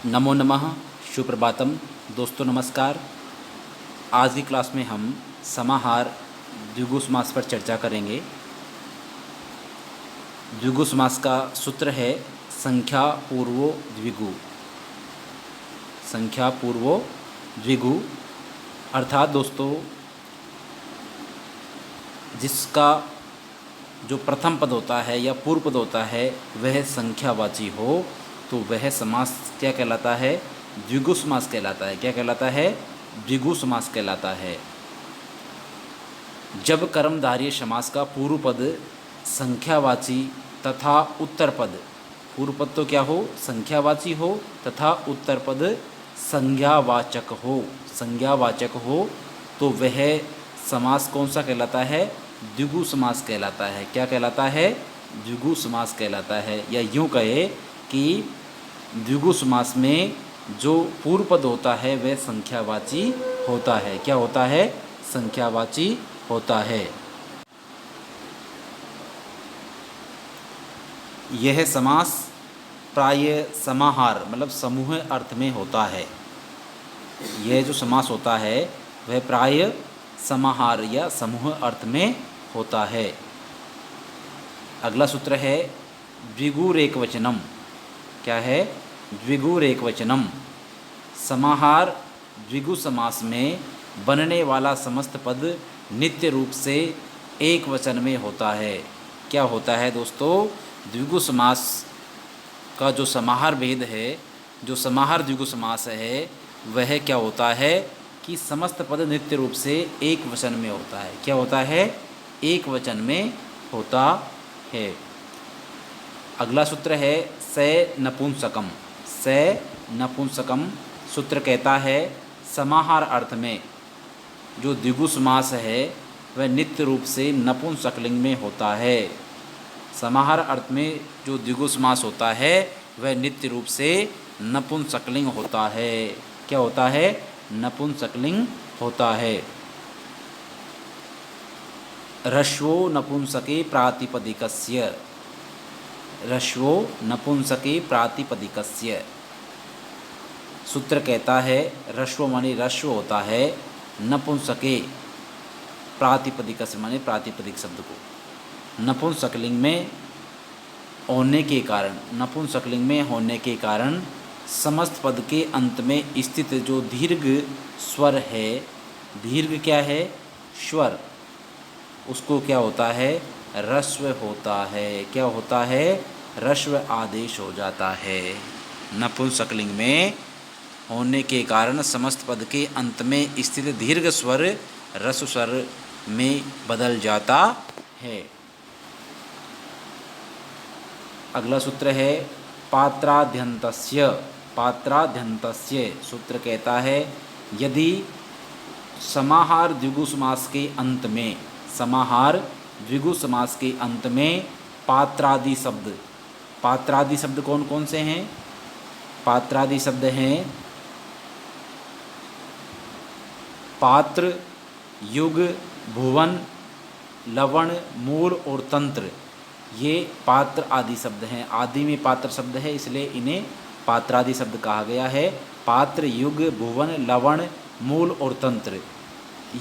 नमो नमः। सुप्रभातम। दोस्तों नमस्कार। आज की क्लास में हम समाहार द्विगु समास पर चर्चा करेंगे। द्विगु समास का सूत्र है संख्या पूर्वो द्विगु। संख्या पूर्वो द्विगु अर्थात दोस्तों जिसका जो प्रथम पद होता है या पूर्व पद होता है वह संख्यावाची हो तो वह समास क्या कहलाता है? द्विगु समास कहलाता है। क्या कहलाता है? द्विगु समास कहलाता है। जब कर्मधारय समास का पूर्व पद संख्यावाची तथा उत्तर पद, पूर्व पद तो क्या हो? संख्यावाची हो तथा उत्तर पद संज्ञावाचक हो, संज्ञावाचक हो तो वह समास कौन सा कहलाता है? द्विगु समास कहलाता है। क्या कहलाता है? द्विगु समास कहलाता है। या यूँ कहे कि द्विगु समास में जो पूर्व पद होता है वह संख्यावाची होता है। क्या होता है? संख्यावाची होता है। यह समास प्राय समाहार मतलब समूह अर्थ में होता है। यह जो समास होता है वह प्राय समाहार या समूह अर्थ में होता है। अगला सूत्र है द्विगुरेकवचनम। क्या है? द्विगुरेकवचनम। समाहार द्विगु समास में बनने वाला समस्त पद नित्य रूप से एक वचन में होता है। क्या होता है दोस्तों? द्विगु समास का जो समाहार भेद है, जो समाहार द्विगु समास है वह क्या होता है कि समस्त पद नित्य रूप से एक वचन में होता है। क्या होता है? एक वचन में होता है। अगला सूत्र है से नपुंसकम। से नपुंसकम सूत्र कहता है समाहार अर्थ में जो द्विगु समास है वह नित्य रूप से नपुंसकलिंग में होता है। समाहार अर्थ में जो द्विगु समास होता है वह नित्य रूप से नपुंसकलिंग होता है। क्या होता है? नपुंसकलिंग होता है। रश्वो नपुंसके प्रातिपदिकस्य। रश्वो नपुंसके प्रातिपदिकस्य सूत्र कहता है रश्व माने रश्व होता है, नपुंसके प्रातिपदिकस्य माने प्रातिपदिक शब्द को नपुंसकलिंग में होने के कारण, नपुंसकलिंग में होने के कारण समस्त पद के अंत में स्थित जो दीर्घ स्वर है, दीर्घ क्या है? स्वर, उसको क्या होता है? रस्व होता है। क्या होता है? रस्व आदेश हो जाता है। नपुंसकलिंग में होने के कारण समस्त पद के अंत में स्थित दीर्घ स्वर रस्व स्वर में बदल जाता है। अगला सूत्र है पात्राद्यन्तस्य। पात्राद्यन्तस्य सूत्र कहता है यदि समाहार द्विगु समास के अंत में, समाहार द्विगु समास के अंत में पात्रादि शब्द, पात्रादि शब्द कौन कौन से हैं? पात्रादि शब्द हैं पात्र, युग, भुवन, लवण, मूल और तंत्र। ये पात्र आदि शब्द हैं। आदि में पात्र शब्द है इसलिए इन्हें पात्रादि शब्द कहा गया है। पात्र, युग, भुवन, लवण, मूल और तंत्र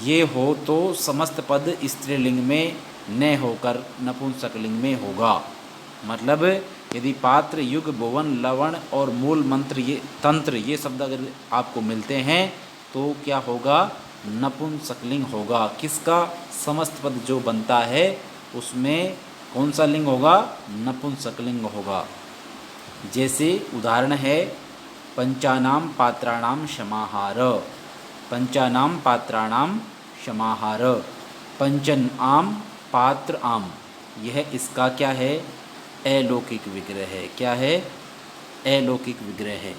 ये हो तो समस्त पद स्त्रीलिंग में न होकर नपुंसकलिंग में होगा। मतलब यदि पात्र, युग, भुवन, लवण और मूल मंत्र ये तंत्र ये शब्द अगर आपको मिलते हैं तो क्या होगा? नपुंसकलिंग होगा। किसका? समस्त पद जो बनता है उसमें कौन सा लिंग होगा? नपुंसकलिंग होगा। जैसे उदाहरण है पंचानाम पात्राणाम समाहार। पंचानाम पात्राणाम समाहार। पंचन आम पात्र आम, यह इसका क्या है? अलौकिक विग्रह है। क्या है? अलौकिक विग्रह है।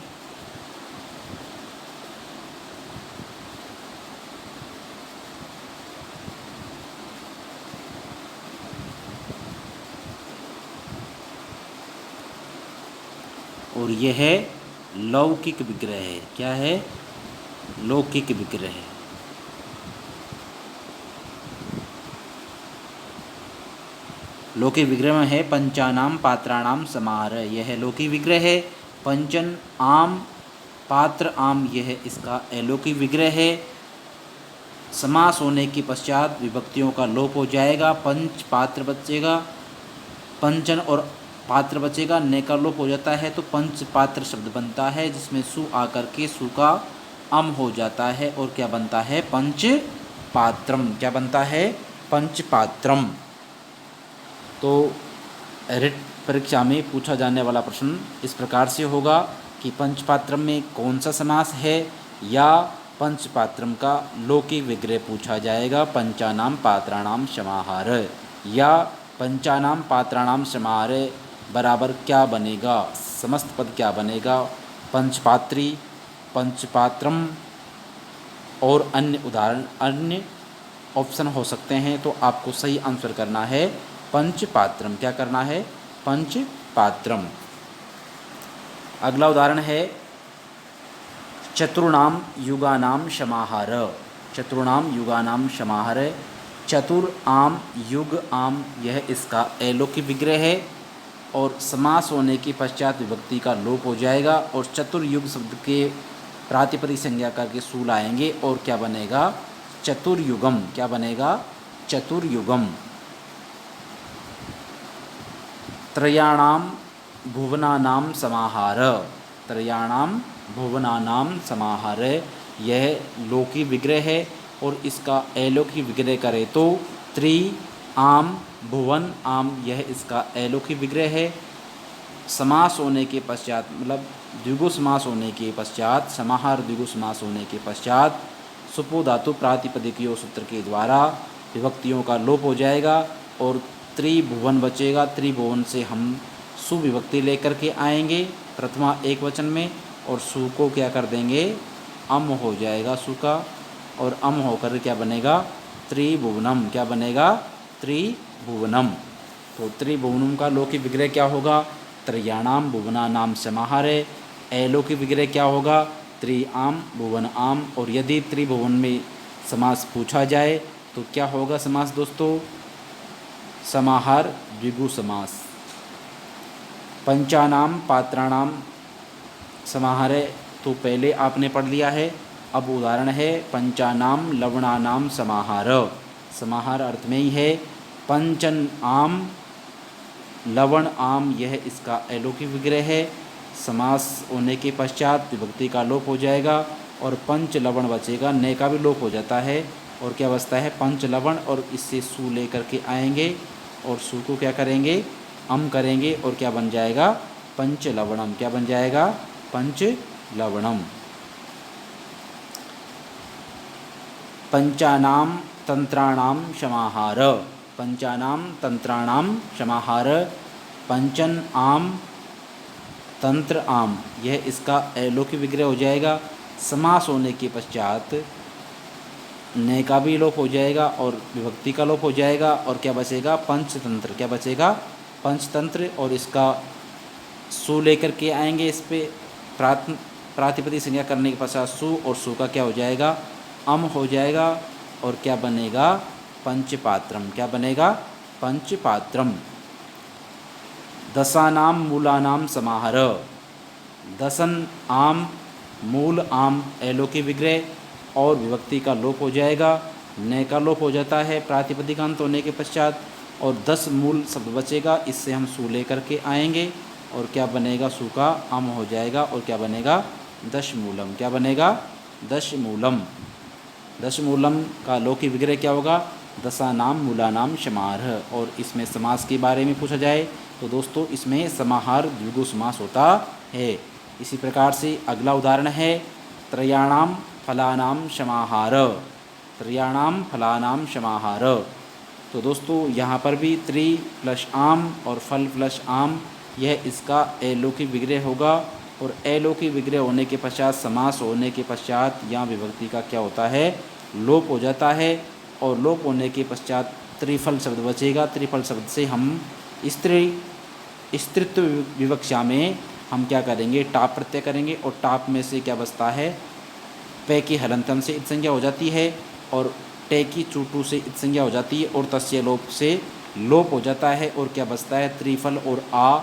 और यह लौकिक विग्रह है। क्या है? लौकिक विग्रह है। लौकिक विग्रह में है पंचानाम पात्राणाम समाहार, यह लौकिक विग्रह है। पंचन आम पात्र आम यह इसका एलोकी विग्रह है। समास होने के पश्चात विभक्तियों का लोप हो जाएगा, पंच पात्र बचेगा, पंचन और पात्र बचेगा, ने का लोप हो जाता है तो पंच पात्र शब्द बनता है जिसमें सु आकर के सु का अम हो जाता है और क्या बनता है, पंच पात्रम। क्या बनता है, पंच पात्रम। तो रिट परीक्षा में पूछा जाने वाला प्रश्न इस प्रकार से होगा कि पंचपात्रम में कौन सा समास है, या पंचपात्रम का लौकिक विग्रह पूछा जाएगा, पंचानाम पात्राणाम समाहार, या पंचानाम पात्राणाम समाहार बराबर क्या बनेगा, समस्त पद क्या बनेगा, पंचपात्री, पंचपात्रम और अन्य उदाहरण, अन्य ऑप्शन हो सकते हैं। तो आपको सही आंसर करना है पंचपात्रम। क्या करना है, पंचपात्रम। अगला उदाहरण है चतुर्णाम युगानाम समाहार। चतुर्णाम युगानाम समाहार, चतुर आम युग आम यह इसका एलोकी विग्रह है और समास होने के पश्चात विभक्ति का लोप हो जाएगा और चतुर्युग शब्द के प्रातिपदिक संज्ञा करके सु लाएंगे और क्या बनेगा, चतुर्युगम। क्या बनेगा, चतुर्युगम। त्रयाणाम भुवनानाम समाहार। त्रयाणाम भुवनानाम समाहार यह लोकी विग्रह है और इसका एलोकी विग्रह करें तो त्रि आम भुवन आम यह इसका एलोकी विग्रह है। समास होने के पश्चात, मतलब द्विगु समास होने के पश्चात, समाहार द्विगु समास होने के पश्चात सुपो धातु प्रातिपदिकीय सूत्र के द्वारा विभक्तियों का लोप हो जाएगा और त्रिभुवन बचेगा। त्रिभुवन से हम सुविभक्ति लेकर के आएंगे प्रथमा एक वचन में और सु को क्या कर देंगे, अम हो जाएगा सु का, और अम होकर क्या बनेगा, त्रिभुवनम। क्या बनेगा, त्रिभुवनम। तो त्रिभुवनम का लौकिक विग्रह क्या होगा, त्रयाणाम भुवनानाम समाहार। एलोकिक विग्रह क्या होगा, त्रिआम भुवन आम। और यदि त्रिभुवन में समास पूछा जाए तो क्या होगा समास दोस्तों, समाहार द्विगु समास। पंचानाम पात्राणाम समाहार तो पहले आपने पढ़ लिया है। अब उदाहरण है पंचानाम लवणानाम समाहार। समाहार अर्थ में ही है पंचन आम लवण आम यह इसका एलोकिक विग्रह है। समास होने के पश्चात विभक्ति का लोप हो जाएगा और पंच लवण बचेगा, ने का भी लोप हो जाता है और क्या बचता है, पंच लवण। और इससे सु लेकर के आएंगे और सु को क्या करेंगे, अम करेंगे और क्या बन जाएगा, पंच लवणम। क्या बन जाएगा, पंच लवणम। पंचानाम तंत्राणाम समाहार। पंचानाम तंत्राणाम समाहार, पंचन आम तंत्र आम यह इसका एलोकिक विग्रह हो जाएगा। समास होने के पश्चात ने का भी लोप हो जाएगा और विभक्ति का लोप हो जाएगा और क्या बचेगा, पंचतंत्र। क्या बचेगा, पंचतंत्र। और इसका सु लेकर के आएंगे, इस पे प्रातिपदिक संज्ञा करने के पश्चात सु और सु का क्या हो जाएगा, अम हो जाएगा और क्या बनेगा, पंचपात्रम। क्या बनेगा, पंचपात्रम। दशानाम मूलानाम समाहार। दशन आम मूल आम एलोकी विग्रह और विभक्ति का लोप हो जाएगा, ने का लोप हो जाता है प्रातिपदिकांत होने के पश्चात और 10 मूल शब्द बचेगा। इससे हम सु लेकर के आएंगे और क्या बनेगा, सु का अम हो जाएगा और क्या बनेगा, दशमूलम। क्या बनेगा, दशमूलम। दशमूलम का लौकिक विग्रह क्या होगा, दशानाम मूलानाम समाहार। और इसमें समास के बारे में पूछा जाए तो दोस्तों इसमें समाहार द्विगु समास होता है। इसी प्रकार से अगला उदाहरण है त्रयाणाम फलानाम समाहार। त्रयाणाम फलानाम समाहार। तो दोस्तों यहाँ पर भी त्रि प्लस आम और फल प्लस आम यह इसका एलोकिक विग्रह होगा और एलोकिक विग्रह होने के पश्चात समास होने के पश्चात यहाँ विभक्ति का क्या होता है, लोप हो जाता है और लोप होने के पश्चात त्रिफल शब्द बचेगा। त्रिफल शब्द से हम स्त्रीत्व विवक्षा में हम क्या करेंगे, टाप प्रत्यय करेंगे और टाप में से क्या बचता है, पे की हलंतम से इत संज्ञा हो जाती है और टे की चूटू से इत संज्ञा हो जाती है और तस्य लोप से लोप हो जाता है और क्या बचता है, त्रिफल और आ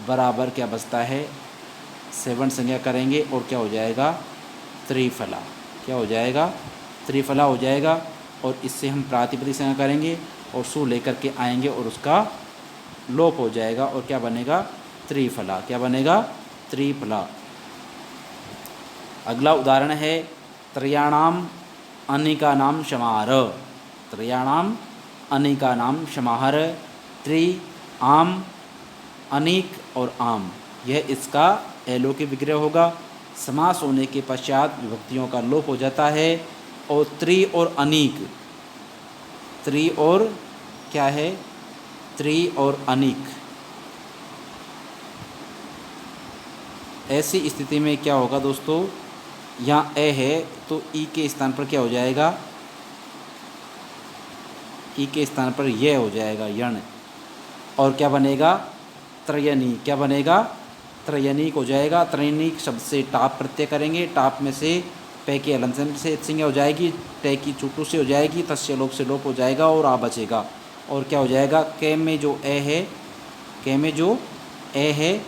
बराबर क्या बचता है, सेवन संज्ञा करेंगे और क्या हो जाएगा, त्रिफला। क्या हो जाएगा, त्रिफला हो जाएगा। और इससे हम प्रातिपदिक संज्ञा करेंगे और सु लेकर के आएंगे और उसका लोप हो जाएगा और क्या बनेगा, त्रिफला। क्या बनेगा, त्रिफला। अगला उदाहरण है त्रयाणाम अनेकानाम समाहारः। त्रयाणाम अनेकानाम समाहारः। त्रि, आम, अनेक और आम, यह इसका एलोकी विग्रह होगा। समास होने के पश्चात विभक्तियों का लोप हो जाता है और त्रि और अनेक, त्रि और क्या है, त्रि और अनेक, ऐसी स्थिति में क्या होगा दोस्तों, यहाँ ए है तो ई के स्थान पर क्या हो जाएगा, ई के स्थान पर यह हो जाएगा यण। और क्या बनेगा, त्रयनी। क्या बनेगा, त्रयनीक हो जाएगा। त्रयनीक शब्द से टाप प्रत्यय करेंगे, टाप में से पे के हलंत से संज्ञा हो जाएगी, टे की चुटू से हो जाएगी, तस्य लोप से लोप हो जाएगा और आ बचेगा। और क्या हो जाएगा, के में जो ए है, के में जो ए है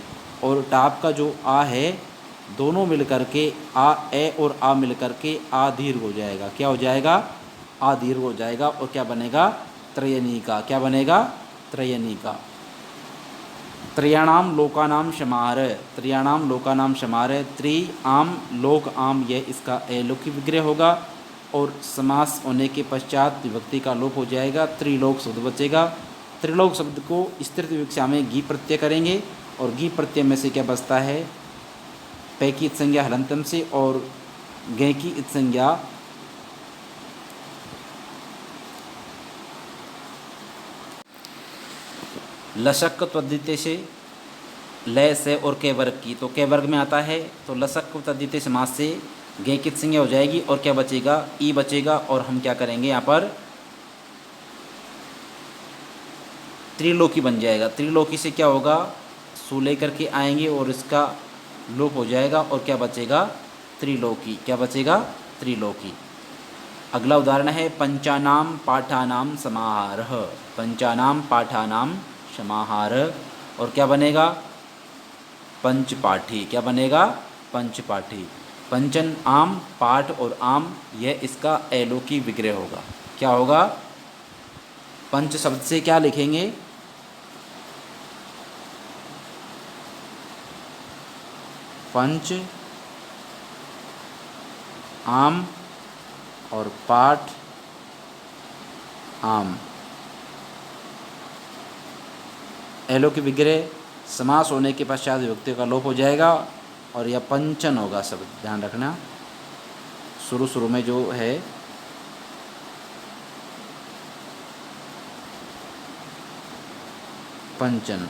और टाप का जो आ है, दोनों मिलकर के आ, ए और आ मिलकर के आ दीर्घ हो जाएगा। क्या हो जाएगा, आ दीर्घ हो जाएगा और क्या बनेगा, त्रयनी का। क्या बनेगा, त्रयनी का। त्रयाणाम लोकानाम समाहारः। त्रयाणाम लोकानाम समाहारः। त्रि, आम, लोक, आम, यह इसका एलोकी विग्रह होगा। और समास होने के पश्चात विभक्ति का लोप हो जाएगा, त्रिलोक शब्द बचेगा। त्रिलोक शब्द को स्त्रीलिंग विवक्षा में गी प्रत्यय करेंगे और गी प्रत्यय में से क्या बचता है, पे की संज्ञा हलंतम से और गे की संज्ञा लशक तद्धिते से, लय से और के वर्ग की, तो के वर्ग में आता है तो लशक तद्धिते समास से गे की संज्ञा हो जाएगी और क्या बचेगा, ई बचेगा। और हम क्या करेंगे, यहाँ पर त्रिलोकी बन जाएगा। त्रिलोकी से क्या होगा, सु लेकर के आएंगे और इसका लोप हो जाएगा और क्या बचेगा, त्रिलोकी। क्या बचेगा, त्रिलोकी। अगला उदाहरण है पंचानाम पाठानाम समाहारः। पंचानाम पाठानाम समाहारः। और क्या बनेगा, पंचपाठी। क्या बनेगा, पंचपाठी। पंचन, आम, पाठ और आम, यह इसका एलोकी विग्रह होगा। क्या होगा, पंच शब्द से क्या लिखेंगे, पंच, आम और पाठ, आम, एलोकी विग्रह। समास होने के पश्चात विभक्ति का लोप हो जाएगा और यह पंचन होगा शब्द, ध्यान रखना। शुरू में जो है पंचन,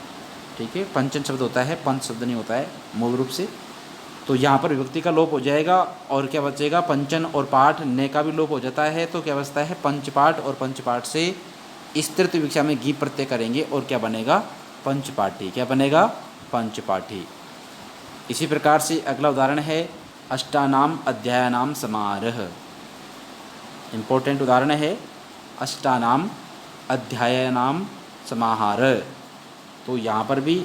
ठीक है, पंचन शब्द होता है, पंच शब्द नहीं होता है मूल रूप से। तो यहाँ पर विभक्ति का लोप हो जाएगा और क्या बचेगा, पंचन और पाठ, ने का भी लोप हो जाता है तो क्या बचता है, पंचपाठ। और पंचपाठ से स्त्रीलिंग विवक्षा में गी प्रत्यय करेंगे और क्या बनेगा, पंचपाठी। क्या बनेगा, पंचपाठी। इसी प्रकार से अगला उदाहरण है अष्टानाम अध्यायानाम समाहारः। इम्पोर्टेंट उदाहरण है अष्टानाम अध्यायानाम समाहारः। तो यहाँ पर भी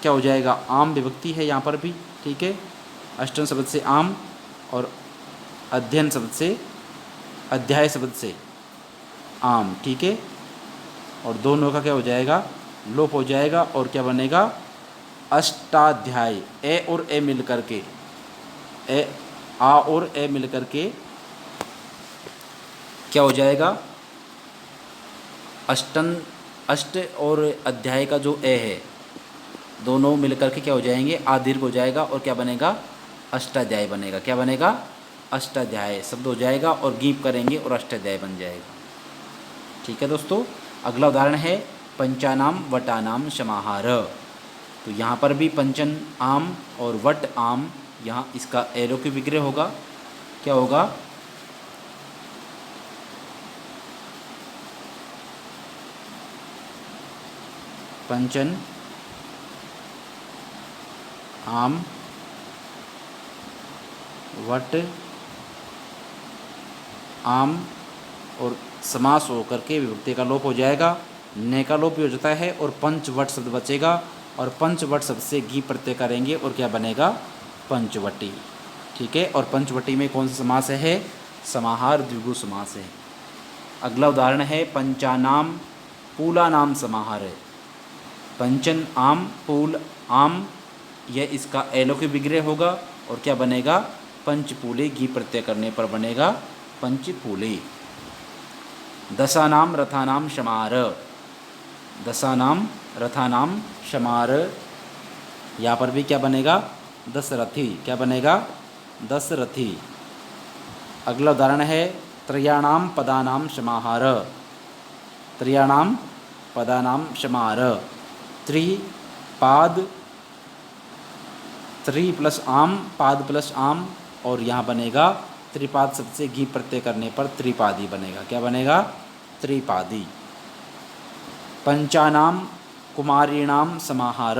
क्या हो जाएगा, आम विभक्ति है यहाँ पर भी, ठीक है। अष्टम शब्द से आम और अध्ययन शब्द से, अध्याय शब्द से आम, ठीक है। और दोनों का क्या हो जाएगा, लोप हो जाएगा और क्या बनेगा, अष्टाध्याय। ए और ए मिल करके, ए, आ और ए मिल करके क्या हो जाएगा, अष्टन, अष्ट और अध्याय का जो ए है, दोनों मिलकर के क्या हो जाएंगे, आ दीर्घ हो जाएगा और क्या बनेगा, अष्टाध्याय बनेगा। क्या बनेगा, अष्टाध्याय शब्द हो जाएगा और गीप करेंगे और अष्टाध्याय बन जाएगा, ठीक है दोस्तों। अगला उदाहरण है पंचानाम वटानाम समाहारः। तो यहाँ पर भी पंचन आम और वट आम, यहाँ इसका एलोकी विग्रह होगा। क्या होगा, पंचन, आम, वट, आम और समास होकर के विभक्ति का लोप हो जाएगा, ने का लोप भी हो जाता है और पंच वट शब्द बचेगा और पंचवट शब्द से गी प्रत्यय करेंगे और क्या बनेगा, पंचवटी। ठीक है, और पंचवटी में कौन सा समास है, समाहार द्विगु समास है। अगला उदाहरण है पंचानाम पूलानाम समाहार है। पंचन आम पूल आम, यह इसका एलोकी विग्रह होगा और क्या बनेगा, पंचपूले, गी प्रत्यय करने पर बनेगा पंचपूले। दशानाम रथानाम समाहार, दशानाम रथानाम समाहार, यहाँ पर भी क्या बनेगा, दशरथी, क्या बनेगा, दशरथी। अगला उदाहरण है त्रयाणाम पदानाम समाहार, त्रयाणाम पदानाम समाहार, त्रिपाद, त्रि प्लस आम, पाद प्लस आम, और यहाँ बनेगा त्रिपाद शब्द से घी प्रत्यय करने पर त्रिपादी बनेगा, क्या बनेगा, त्रिपादी। पंचानाम कुमारीणाम समाहार,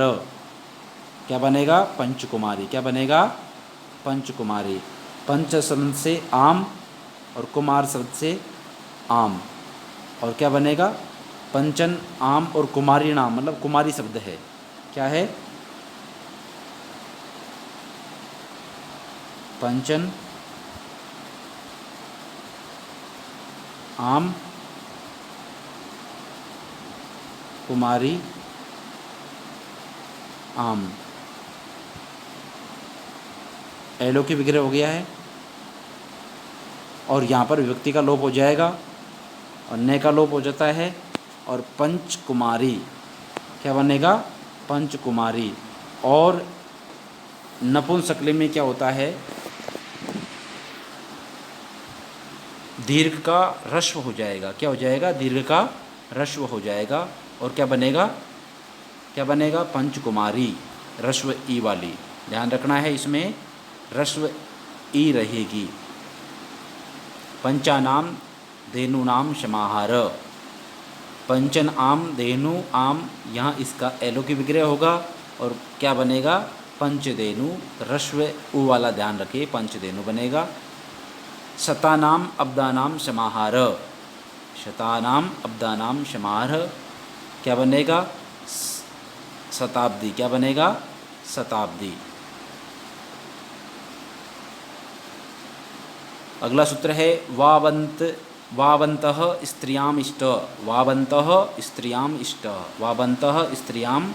क्या बनेगा, पंचकुमारी, क्या बनेगा, पंचकुमारी। पंच शब्द से आम और कुमार शब्द से आम, और क्या बनेगा, पंचन आम और कुमारी नाम, मतलब कुमारी शब्द है, क्या है, पंचन आम कुमारी आम। एलो की विग्रह हो गया है और यहाँ पर विभक्ति का लोप हो जाएगा और ने का लोप हो जाता है, और पंचकुमारी क्या बनेगा, पंचकुमारी। और नपुंसकलिंग में क्या होता है, दीर्घ का ह्रस्व हो जाएगा, क्या हो जाएगा, दीर्घ का ह्रस्व हो जाएगा और क्या बनेगा, क्या बनेगा, पंचकुमारी, ह्रस्व ई वाली, ध्यान रखना है, इसमें ह्रस्व ई रहेगी। पंचानाम धेनुनाम समाहार, पंचन आम धेनु आम, यहाँ इसका एलो की विग्रह होगा और क्या बनेगा, पंचधेनु, ह्रस्व उ वाला ध्यान रखिए, पंचधेनु बनेगा। शतानाम अब्दानाम समाहार, शतानाम अब्दानाम समाहार, क्या बनेगा, शताब्दी, क्या बनेगा, शताब्दी। अगला सूत्र है वावंत, वावंतः स्त्रियाम इष्ट, वावंतः स्त्रियाम इष्ट, वावंतः स्त्रियाम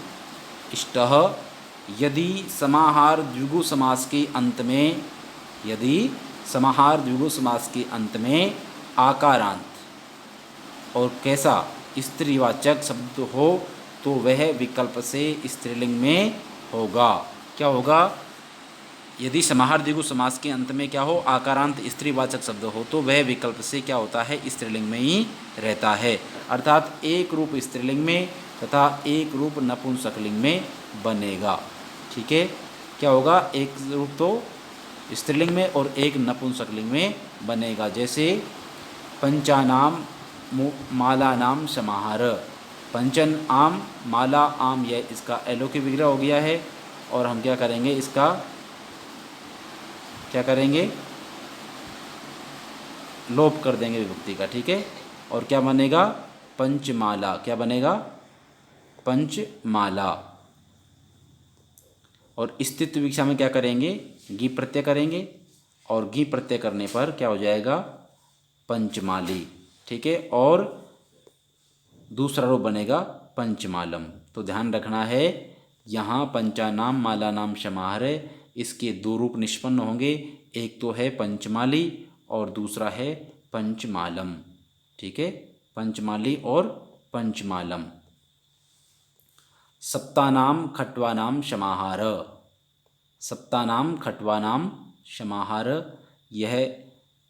इष्ट। यदि समाहार द्विगु समास के अंत में, यदि समाहार द्विगु समास के अंत में आकारांत और कैसा स्त्रीवाचक शब्द हो तो वह विकल्प से स्त्रीलिंग में होगा, क्या होगा, यदि समाहार द्विगु समास के अंत में क्या हो, आकारांत स्त्रीवाचक शब्द हो तो वह विकल्प से क्या होता है, स्त्रीलिंग में ही रहता है। अर्थात एक रूप स्त्रीलिंग में तथा एक रूप नपुंसकलिंग में बनेगा। ठीक है, क्या होगा, एक रूप तो स्त्रीलिंग में और एक नपुंसकलिंग में बनेगा। जैसे पंचानाम मालानाम समाहार, पंचन आम माला आम, यह इसका एलो की विग्रह हो गया है और हम क्या करेंगे, इसका क्या करेंगे, लोप कर देंगे विभक्ति का। ठीक है, और क्या बनेगा, पंचमाला, क्या बनेगा, पंचमाला। और स्थित विवक्षा में क्या करेंगे, गी प्रत्यय करेंगे और गी प्रत्यय करने पर क्या हो जाएगा, पंचमाली। ठीक है, और दूसरा रूप बनेगा पंचमालम। तो ध्यान रखना है, यहाँ पंचानाम माला नाम समाहार, इसके दो रूप निष्पन्न होंगे, एक तो है पंचमाली और दूसरा है पंचमालम। ठीक है, पंचमाली और पंचमालम। सप्तानाम खट्वानाम समाहार, सप्तानाम खट्वानाम समाहार, यह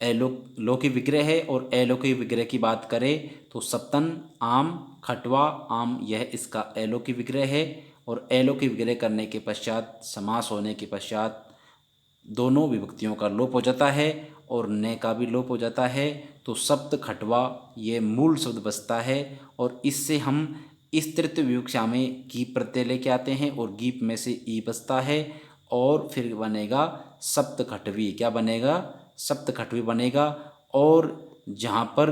एलो लो की विग्रह है और एलो की विग्रह की बात करें तो सप्तन आम खटवा आम, यह इसका एलो की विग्रह है और एलो की विग्रह करने के पश्चात समास होने के पश्चात दोनों विभक्तियों का लोप हो जाता है और ने का भी लोप हो जाता है। तो सप्त खटवा ये मूल शब्द बचता है और इससे हम इस तृतीय विवक्षा में की प्रत्यय लेके आते हैं और गीप में से ई बचता है और फिर बनेगा सप्त खटवी, क्या बनेगा, सप्त खटवी बनेगा। और जहाँ पर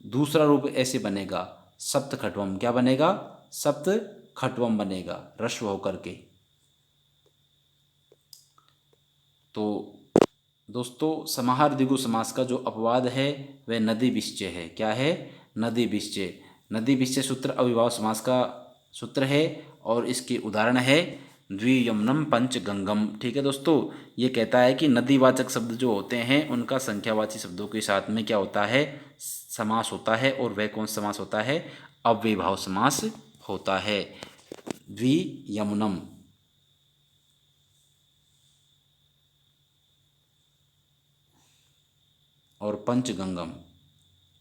दूसरा रूप ऐसे बनेगा सप्त खटवम, क्या बनेगा, सप्त खट्वम बनेगा ह्रस्व होकर के। तो दोस्तों समाहार द्विगु समास का जो अपवाद है वह नदि विषय है। क्या है? नदि विषय। नदि विषय सूत्र अविभाव समास का सूत्र है और इसके उदाहरण है द्वियमनम पंचगंगम। ठीक है दोस्तों, ये कहता है कि नदीवाचक शब्द जो होते हैं उनका संख्यावाची शब्दों के साथ में क्या होता है? समास होता है। और वह कौन समास होता है? अव्ययभाव समास होता है। द्वियमनम और पंचगंगम।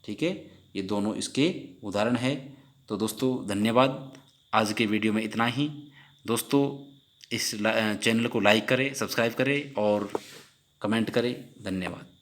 ठीक है, ये दोनों इसके उदाहरण है। तो दोस्तों धन्यवाद, आज के वीडियो में इतना ही। दोस्तों इस चैनल को लाइक करें, सब्सक्राइब करें और कमेंट करें। धन्यवाद।